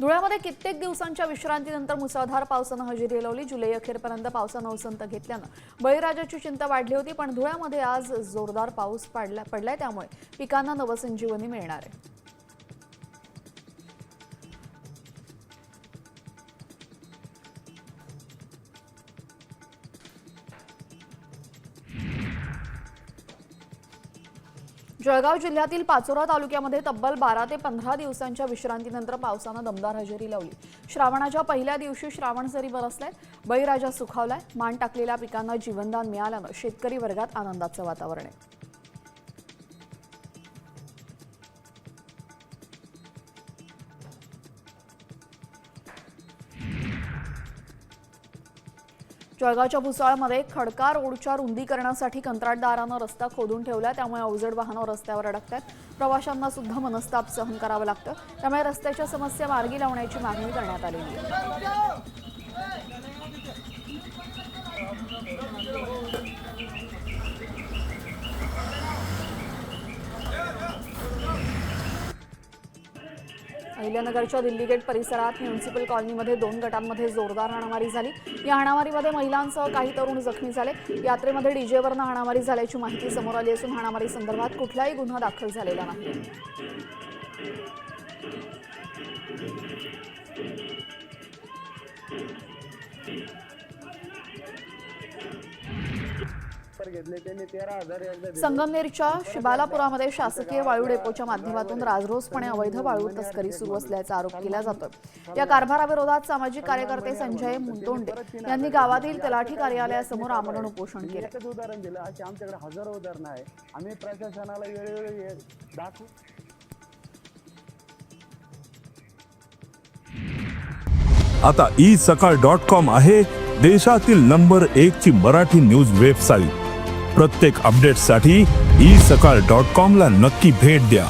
धुळ्यामध्ये कित्येक दिवसांच्या विश्रांतीनंतर मुसळधार पावसानं हजेरी लावली। जुलै अखेरपर्यंत पावसानं उसंत घेतल्यानं बळीराजाची चिंता वाढली होती, पण धुळ्यामध्ये आज जोरदार पाऊस पडलाय, त्यामुळे पिकांना नवसंजीवनी मिळणार आहे। जळगाव जिल्ह्यातील पाचोरा तालुक्यामध्ये तब्बल 12 ते 15 दिवसांच्या विश्रांतीनंतर पावसानं दमदार हजेरी लावली। श्रावणाच्या पहिल्या दिवशी श्रावणझरी बरसलाय, बळीराजा सुखावलाय। मान टाकलेल्या पिकांना जीवनदान मिळाल्यानं शेतकरी वर्गात आनंदाचं वातावरण आहे। जळगावच्या भुसावळमध्ये खडका रोडच्या रुंदीकरणासाठी कंत्राटदारानं रस्ता खोदून ठेवला, त्यामुळे अवजड वाहनं रस्त्यावर अडकतात। प्रवाशांना सुद्धा मनस्ताप सहन करावं लागतं, त्यामुळे रस्त्याच्या समस्या मार्गी लावण्याची मागणी करण्यात आलेली आहे। अहिल्यानगरच्या दिल्ली गेट परिसरात म्युनिसिपल कॉलनीमध्ये 2 गटांमध्ये जोरदार हाणामारी झाली। या हाणामारीमध्ये महिलांसह काही तरुण जखमी झाले। यात्रेमध्ये डीजेवरनं हाणामारी झाल्याची माहिती समोर आली असून हाणामारी संदर्भात कुठलाही गुन्हा दाखल झालेला नाही। संगमनेरच्या शिबालापुरामध्ये शासकीय वाळू डेपोच्या माध्यमातून राजरोसपणे अवैध वाळू तस्करी सुरू असल्याचा आरोप केला जातोय। या कारभाराविरोधात सामाजिक कार्यकर्ते संजय मुंतोंडे यांनी गावातील तलाठी कार्यालयासमोर आमरण उपोषण केले। उदाहरण दिलं, अशी आमच्याकडे हजारो उदाहरणं आहे। आम्ही प्रशासनाला वेळोवेळी दाखवू। आता isakal.com आहे देशातील नंबर 1 ची मराठी न्यूज वेबसाईट। प्रत्येक अपडेटसाठी isakal.com ला नक्की भेट द्या।